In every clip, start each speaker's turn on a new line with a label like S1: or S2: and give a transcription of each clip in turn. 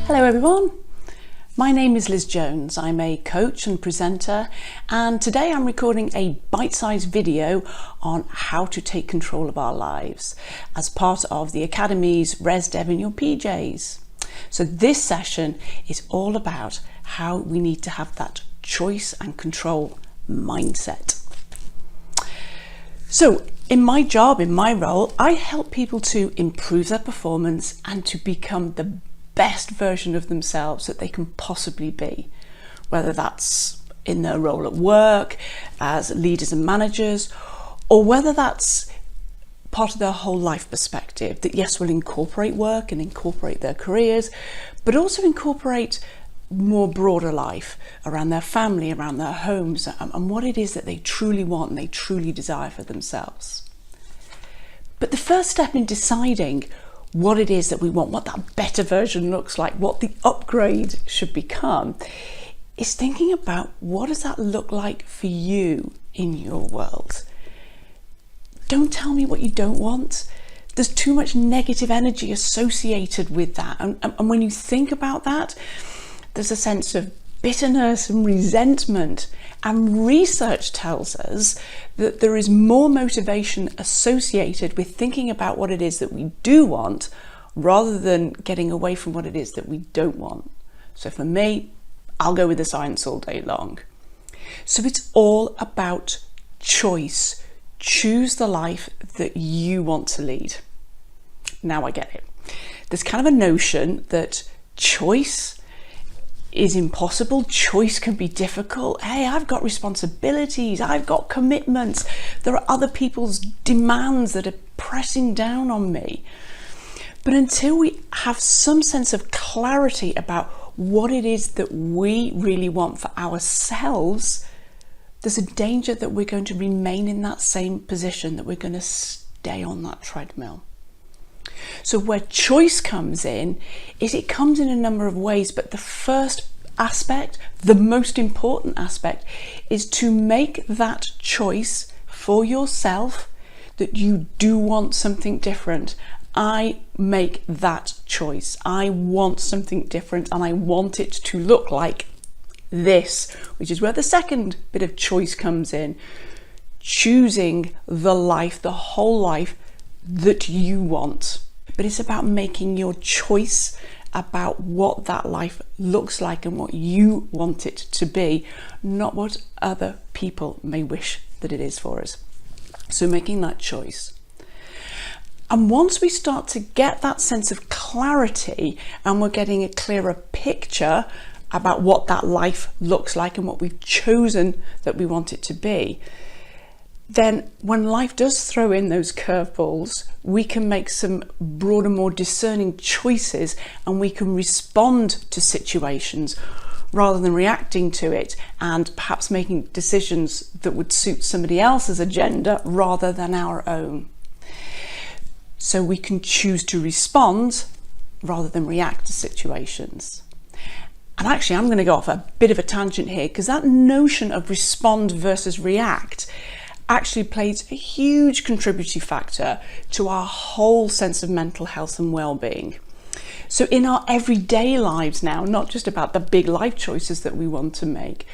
S1: Hello everyone, my name is Lizz Jones. I'm a coach and presenter, and today I'm recording a bite-sized video on how to take control of our lives as part of the Academy's ResDevInYourPJs. So this session is all about how we need to have that choice and control mindset. So in my job, in my role, I help people to improve their performance and to become the best version of themselves that they can possibly be, whether that's in their role at work, as leaders and managers, or whether that's part of their whole life perspective, that yes, will incorporate work and incorporate their careers, but also incorporate more broader life around their family, around their homes, and what it is that they truly want and they truly desire for themselves. But the first step in deciding what it is that we want, what that better version looks like, what the upgrade should become, is thinking about what does that look like for you in your world. Don't tell me what you don't want. There's too much negative energy associated with that. And when you think about that, there's a sense of bitterness and resentment. And research tells us that there is more motivation associated with thinking about what it is that we do want rather than getting away from what it is that we don't want. So for me, I'll go with the science all day long. So it's all about choice. Choose the life that you want to lead. Now I get it. There's kind of a notion that choice is impossible. Choice can be difficult. Hey, I've got responsibilities, I've got commitments, there are other people's demands that are pressing down on me. But until we have some sense of clarity about what it is that we really want for ourselves, there's a danger that we're going to remain in that same position, that we're going to stay on that treadmill. So where choice comes in is it comes in a number of ways, but the first aspect, the most important aspect, is to make that choice for yourself that you do want something different. I make that choice. I want something different and I want it to look like this, which is where the second bit of choice comes in. Choosing the life, the whole life that you want. But it's about making your choice about what that life looks like and what you want it to be, not what other people may wish that it is for us. So making that choice. And once we start to get that sense of clarity and we're getting a clearer picture about what that life looks like and what we've chosen that we want it to be, then when life does throw in those curveballs, we can make some broader, more discerning choices, and we can respond to situations rather than reacting to it and perhaps making decisions that would suit somebody else's agenda rather than our own. So we can choose to respond rather than react to situations. And actually, I'm going to go off a bit of a tangent here, because that notion of respond versus react actually plays a huge contributory factor to our whole sense of mental health and well-being. So in our everyday lives now, not just about the big life choices that we want to make,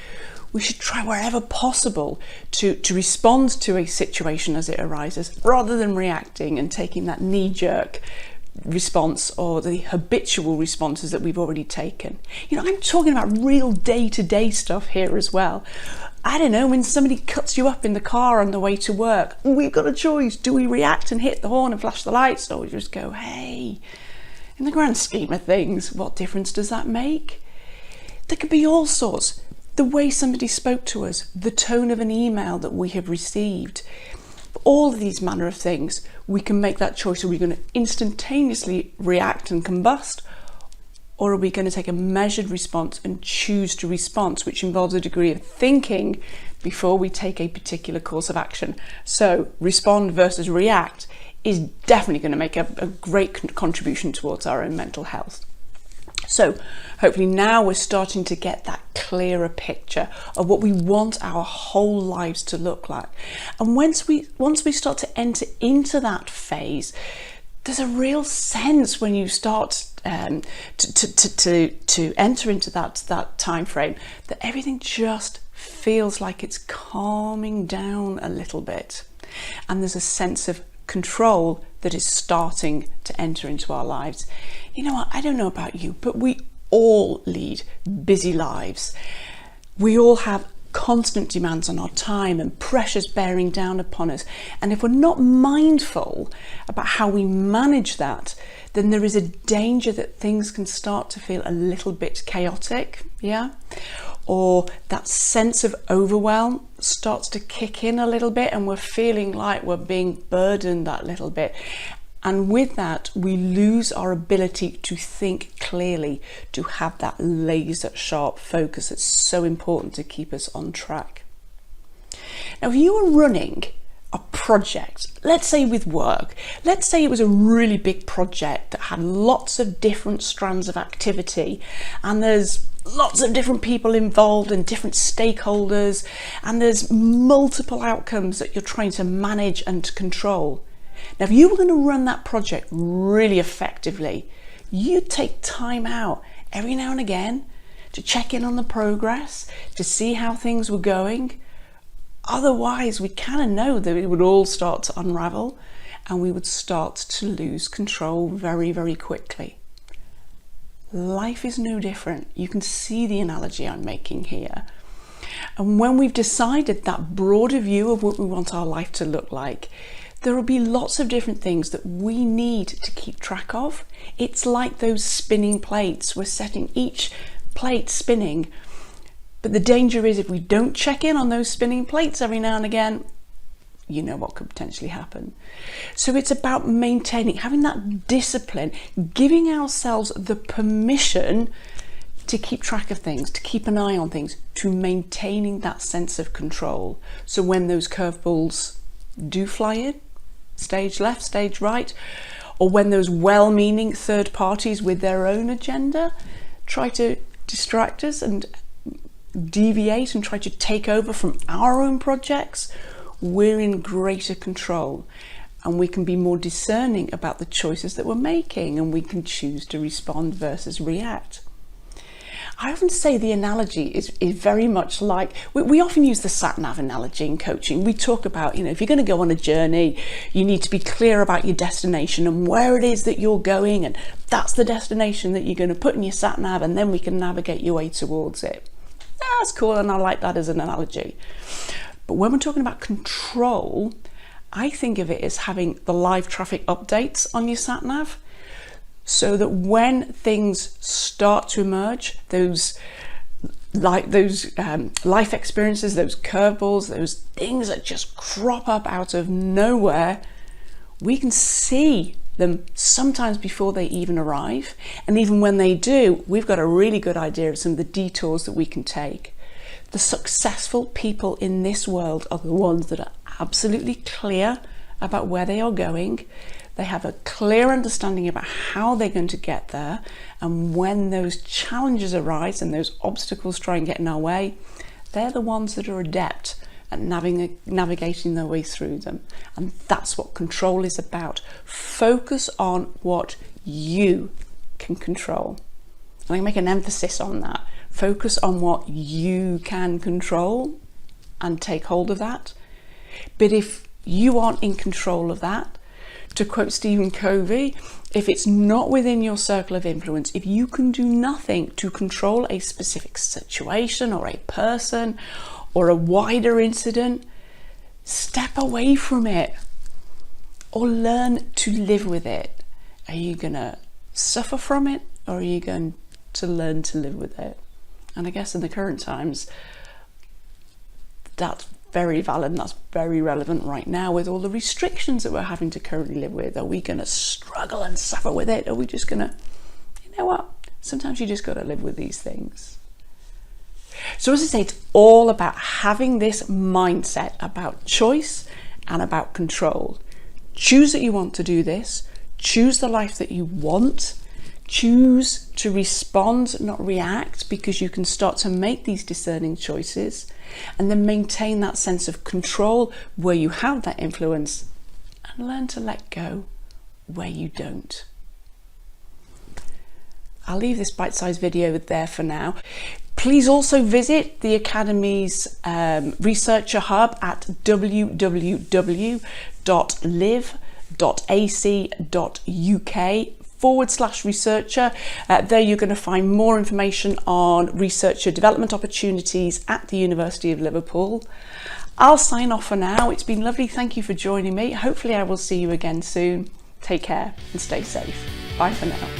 S1: we should try wherever possible to respond to a situation as it arises, rather than reacting and taking that knee-jerk response or the habitual responses that we've already taken. You know, I'm talking about real day-to-day stuff here as well. I don't know, when somebody cuts you up in the car on the way to work, we've got a choice. Do we react and hit the horn and flash the lights, or we just go, hey, in the grand scheme of things, what difference does that make? There could be all sorts. The way somebody spoke to us, the tone of an email that we have received, all of these manner of things, we can make that choice. Are we going to instantaneously react and combust, or are we going to take a measured response and choose to respond, which involves a degree of thinking before we take a particular course of action? So respond versus react is definitely going to make a great contribution towards our own mental health. So hopefully now we're starting to get that clearer picture of what we want our whole lives to look like. And once we start to enter into that phase, there's a real sense when you start to enter into that time frame that everything just feels like it's calming down a little bit, and there's a sense of control that is starting to enter into our lives. You know what, I don't know about you, but we all lead busy lives. We all have constant demands on our time and pressures bearing down upon us, and if we're not mindful about how we manage that, then there is a danger that things can start to feel a little bit chaotic, or that sense of overwhelm starts to kick in a little bit, and we're feeling like we're being burdened that little bit. And with that, we lose our ability to think clearly, to have that laser sharp focus that's so important to keep us on track. Now, if you were running a project, let's say with work, let's say it was a really big project that had lots of different strands of activity, and there's lots of different people involved and different stakeholders, and there's multiple outcomes that you're trying to manage and to control. Now, if you were going to run that project really effectively, you'd take time out every now and again to check in on the progress, to see how things were going. Otherwise, we kind of know that it would all start to unravel and we would start to lose control very, very quickly. Life is no different. You can see the analogy I'm making here. And when we've decided that broader view of what we want our life to look like, there will be lots of different things that we need to keep track of. It's like those spinning plates. We're setting each plate spinning. But the danger is if we don't check in on those spinning plates every now and again, you know what could potentially happen. So it's about maintaining, having that discipline, giving ourselves the permission to keep track of things, to keep an eye on things, to maintaining that sense of control. So when those curveballs do fly in, stage left, stage right, or when those well-meaning third parties with their own agenda try to distract us and deviate and try to take over from our own projects, we're in greater control and we can be more discerning about the choices that we're making, and we can choose to respond versus react. I often say the analogy is very much like, we often use the sat-nav analogy in coaching. We talk about, if you're going to go on a journey, you need to be clear about your destination and where it is that you're going, and that's the destination that you're going to put in your sat-nav, and then we can navigate your way towards it. That's cool, and I like that as an analogy. But when we're talking about control, I think of it as having the live traffic updates on your sat-nav, so that when things start to emerge, those life experiences, those curveballs, those things that just crop up out of nowhere, we can see them sometimes before they even arrive. And even when they do, we've got a really good idea of some of the detours that we can take. The successful people in this world are the ones that are absolutely clear about where they are going. They have a clear understanding about how they're going to get there, and when those challenges arise and those obstacles try and get in our way, they're the ones that are adept at navigating their way through them. And that's what control is about. Focus on what you can control. And I make an emphasis on that. Focus on what you can control and take hold of that. But if you aren't in control of that, to quote Stephen Covey, if it's not within your circle of influence, if you can do nothing to control a specific situation or a person or a wider incident, step away from it or learn to live with it. Are you going to suffer from it, or are you going to learn to live with it? And I guess in the current times, that's very valid and that's very relevant right now with all the restrictions that we're having to currently live with. Are we going to struggle and suffer with it? Are we just going to, you know what? Sometimes you just got to live with these things. So as I say, it's all about having this mindset about choice and about control. Choose that you want to do this. Choose the life that you want. Choose to respond, not react, because you can start to make these discerning choices, and then maintain that sense of control where you have that influence, and learn to let go where you don't. I'll leave this bite-sized video there for now. Please also visit the Academy's researcher hub at www.live.ac.uk/researcher. There you're going to find more information on researcher development opportunities at the University of Liverpool. I'll sign off for now. It's been lovely. Thank you for joining me. Hopefully I will see you again soon. Take care and stay safe. Bye for now.